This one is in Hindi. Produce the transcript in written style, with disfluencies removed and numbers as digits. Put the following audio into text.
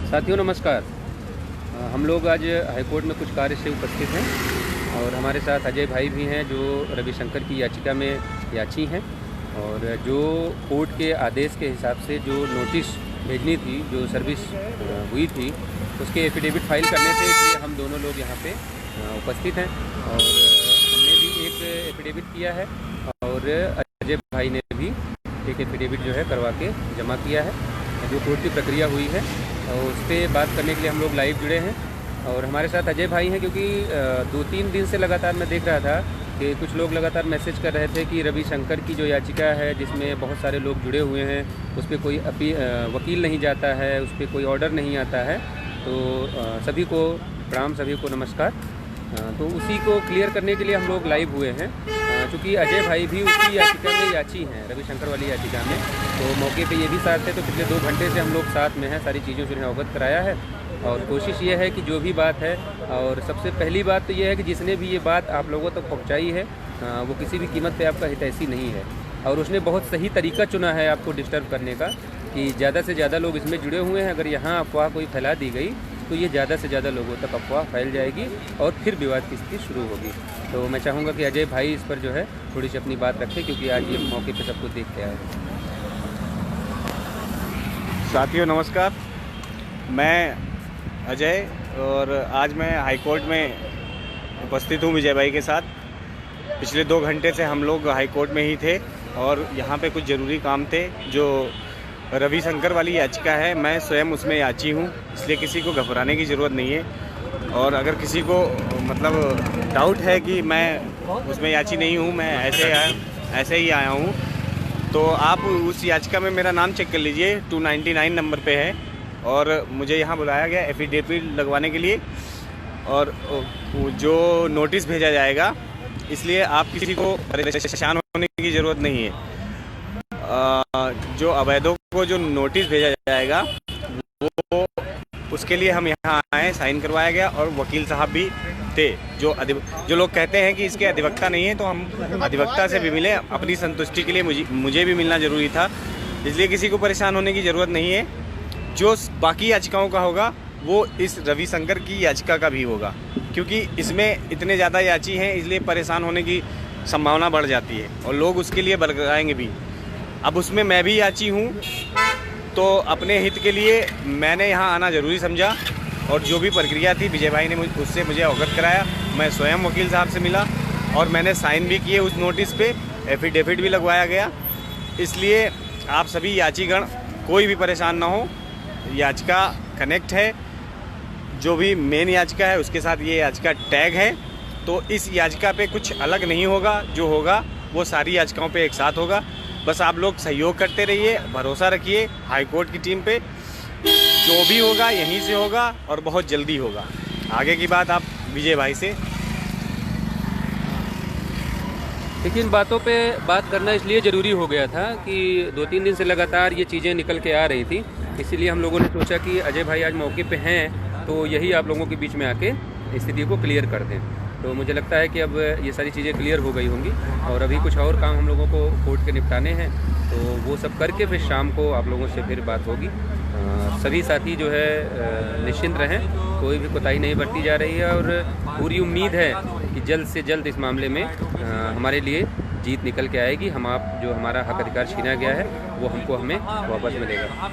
साथियों नमस्कार। हम लोग आज हाईकोर्ट में कुछ कार्य से उपस्थित हैं और हमारे साथ अजय भाई भी हैं जो रविशंकर की याचिका में याची हैं और जो कोर्ट के आदेश के हिसाब से जो नोटिस भेजनी थी, जो सर्विस हुई थी, उसके एफिडेविट फाइल करने थे। इसलिए हम दोनों लोग यहाँ पे उपस्थित हैं और हमने भी एक एफिडेविट किया है और अजय भाई ने भी एक एफिडेविट जो है करवा के जमा किया है। जो कोर्ट की प्रक्रिया हुई है और उस पर बात करने के लिए हम लोग लाइव जुड़े हैं और हमारे साथ अजय भाई हैं, क्योंकि 2-3 दिन से लगातार मैं देख रहा था कि कुछ लोग लगातार मैसेज कर रहे थे कि रविशंकर की जो याचिका है, जिसमें बहुत सारे लोग जुड़े हुए हैं, उस पर कोई वकील नहीं जाता है, उस पर कोई ऑर्डर नहीं आता है। तो सभी को प्रणाम, सभी को नमस्कार। तो उसी को क्लियर करने के लिए हम लोग लाइव हुए हैं, चूँकि अजय भाई भी उसी याचिका में याची हैं, रविशंकर वाली याचिका में। तो मौके पे ये भी साथ थे, तो पिछले 2 घंटे से हम लोग साथ में हैं, सारी चीज़ों से उन्हें अवगत कराया है। और कोशिश ये है कि जो भी बात है, और सबसे पहली बात तो ये है कि जिसने भी ये बात आप लोगों तक पहुँचाई है वो किसी भी कीमत पे आपका हितैषी नहीं है और उसने बहुत सही तरीका चुना है आपको डिस्टर्ब करने का, कि ज़्यादा से ज़्यादा लोग इसमें जुड़े हुए हैं। अगर यहाँ अफवाह कोई फैला दी गई तो ये ज़्यादा से ज़्यादा लोगों तक अफवाह फैल जाएगी और फिर विवाद की स्थिति शुरू होगी। तो मैं चाहूँगा कि अजय भाई इस पर जो है थोड़ी सी अपनी बात रखें, क्योंकि आज ये मौके पे सब कुछ देख के आए। साथियों नमस्कार, मैं अजय और आज मैं हाईकोर्ट में उपस्थित हूँ विजय भाई के साथ। पिछले 2 घंटे से हम लोग हाईकोर्ट में ही थे और यहाँ पे कुछ ज़रूरी काम थे। जो रविशंकर वाली याचिका है, मैं स्वयं उसमें याची हूँ, इसलिए किसी को घबराने की ज़रूरत नहीं है। और अगर किसी को मतलब डाउट है कि मैं उसमें याची नहीं हूँ, मैं ऐसे ही आया हूँ, तो आप उस याचिका में मेरा नाम चेक कर लीजिए। 299 नंबर पे है और मुझे यहाँ बुलाया गया एफिडेविट लगवाने के लिए और जो नोटिस भेजा जाएगा, इसलिए आप किसी को परेशान होने की ज़रूरत नहीं है। जो अवैधों को जो नोटिस भेजा जाएगा वो उसके लिए हम यहाँ आए, साइन करवाया गया और वकील साहब भी थे। जो लोग कहते हैं कि इसके अधिवक्ता नहीं है, तो हम अधिवक्ता से भी मिले अपनी संतुष्टि के लिए। मुझे भी मिलना ज़रूरी था, इसलिए किसी को परेशान होने की ज़रूरत नहीं है। जो बाकी याचिकाओं का होगा वो इस रविशंकर की याचिका का भी होगा, क्योंकि इसमें इतने ज़्यादा याची हैं, इसलिए परेशान होने की संभावना बढ़ जाती है और लोग उसके लिए बरगलाएंगे भी। अब उसमें मैं भी याची हूँ, तो अपने हित के लिए मैंने यहाँ आना ज़रूरी समझा और जो भी प्रक्रिया थी विजय भाई ने उससे मुझे अवगत कराया। मैं स्वयं वकील साहब से मिला और मैंने साइन भी किए उस नोटिस पे, एफिडेविट भी लगवाया गया। इसलिए आप सभी याचीगण कोई भी परेशान ना हो, याचिका कनेक्ट है। जो भी मेन याचिका है उसके साथ ये याचिका टैग है, तो इस याचिका पे कुछ अलग नहीं होगा। जो होगा वो सारी याचिकाओं पे एक साथ होगा। बस आप लोग सहयोग करते रहिए, भरोसा रखिए हाईकोर्ट की टीम पे। जो भी होगा यहीं से होगा और बहुत जल्दी होगा। आगे की बात आप विजय भाई से। देखिए, इन बातों पे बात करना इसलिए ज़रूरी हो गया था कि 2-3 दिन से लगातार ये चीज़ें निकल के आ रही थी, इसीलिए हम लोगों ने सोचा कि अजय भाई आज मौके पे हैं तो यही आप लोगों के बीच में आके स्थिति को क्लियर कर दें। तो मुझे लगता है कि अब ये सारी चीज़ें क्लियर हो गई होंगी और अभी कुछ और काम हम लोगों को कोर्ट के निपटाने हैं, तो वो सब करके फिर शाम को आप लोगों से फिर बात होगी। सभी साथी जो है निश्चिंत रहें, कोई भी कोताही नहीं बरती जा रही है और पूरी उम्मीद है कि जल्द से जल्द इस मामले में हमारे लिए जीत निकल के आएगी। जो हमारा हक अधिकार छीना गया है वो हमें वापस मिलेगा।